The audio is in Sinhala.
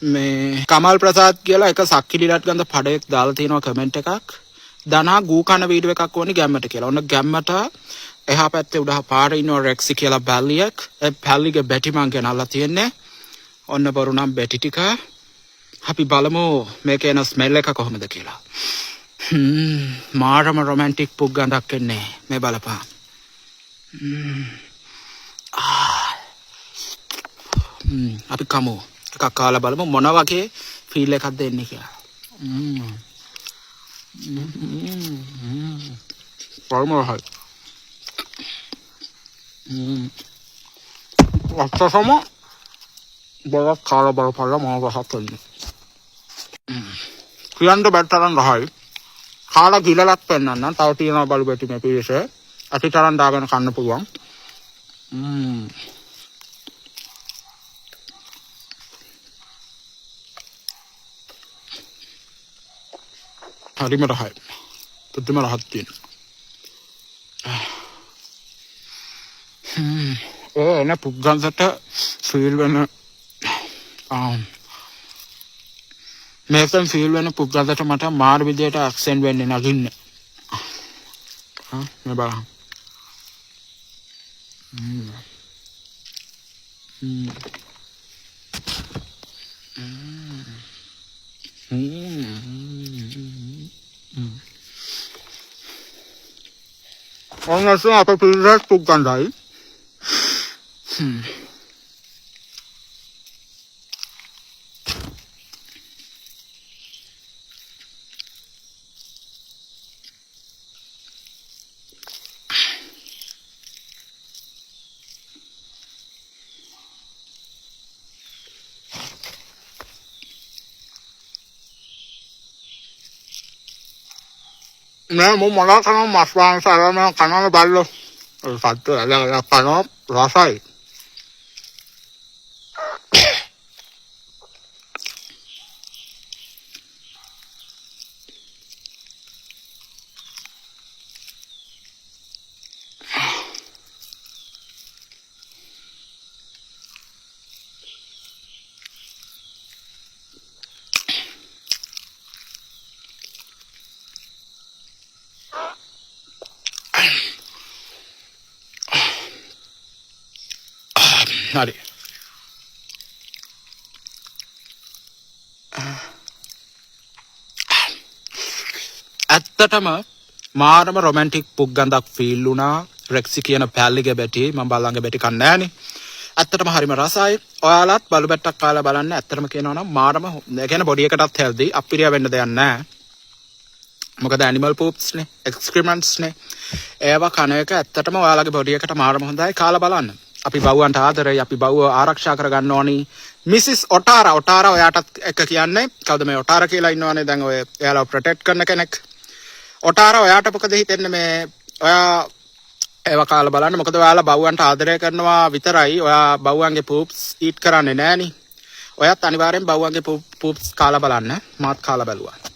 මේ කමල් ප්‍රසාද් කියලා එක සක්කිලිලත් ගඳ පඩයක් දාලා තියෙනවා කමෙන්ට් එකක්. දනා ගූ කන වීඩියෝ එකක් ඕනි ගැම්මට කියලා. ඔන්න ගැම්මට එහා පැත්තේ උඩහ පාරේ ඉන්නවා රෙක්සි කියලා බැල්ලියක්. ඒ බැල්ලිගේ බැටි මං ගෙනල්ලා තියෙන්නේ. ඔන්න බරු නම් බැටි ටික. අපි බලමු මේකේ එන ස්මෙල් එක කොහොමද කියලා. මාරම රොමැන්ටික් පුක් ගඳක් එන්නේ. මේ බලපන්. අපි කමු. එකක් කාලා බලමු මොන වගේ ෆීල් එකක්ද එන්නේ කියලා. පරමහයි. වස්තසම බලක් කාලා බලපල්ලා මම රහත් වෙන්නේ. කියන්න බැටතරන් රහයි. කාලා ගිලලක් පෙන්නන්න. තව තියෙනවා බලු බැටි මේ පිරිසේ. අතිතරන් දාගෙන කන්න පුළුවන්. හරිම රහයි. පුදුම රහක් තියෙනවා. එන පුග්ගන්සට ෆීල් වෙන මේකෙන් ෆීල් වෙන පුග්ගන්සට මට මාර විදියට ඇක්සෙන්ට් වෙන්නේ නගින්නේ. මේ බලන්න. ඔන්නසම අපේ පිළිවෙත් පුග්ගන්ඩයි. मैं वो मना करना मसवान सारा मैं खाना में डाल लो साथ तो अलग अलग खाना रसाई හරි ඇත්තටම මාරම රොමැන්ටික් පුක් ගඳක් ෆීල් වුණා රෙක්සි කියන පැල්ලිගේ බැටි මම බලංගේ බැටි කන්නේ නැහනේ ඇත්තටම හරිම රසයි ඔයාලත් බලු බැට්ටක් කාලා බලන්න ඇත්තටම කියනවා නම් මාරම ඒ කියන්නේ බොඩි එකටත් හෙල්දි අප්පිරිය වෙන්න දෙයක් නැහැ මොකද ඇනිමල් පූප්ස් නේ එක්ස්ක්‍රීමන්ට්ස් නේ ඒවා කන එක ඇත්තටම ඔයාලගේ බොඩි එකට මාරම හොඳයි කාලා බලන්න අපි බව්වන්ට ආදරේ අපි බව්ව ආරක්ෂා කරගන්න ඕනි මිසිස් ඔටාරා ඔයාටත් එක කියන්නේ කවුද මේ ඔටාරා කියලා ඉන්නවනේ දැන් ඔය එයාලා ප්‍රොටෙක්ට් කරන කෙනෙක් ඔටාරා ඔයාට මොකද හිතෙන්නේ මේ ඔයා ඒව කාලා බලන්න මොකද ඔයාලා බව්වන්ට ආදරය කරනවා විතරයි ඔයා බව්වන්ගේ පූප්ස් ඊට් කරන්නේ නැහනේ ඔයත් අනිවාර්යෙන් බව්වන්ගේ පූප්ස් කාලා බලන්න මාත් කාලා බැලුවා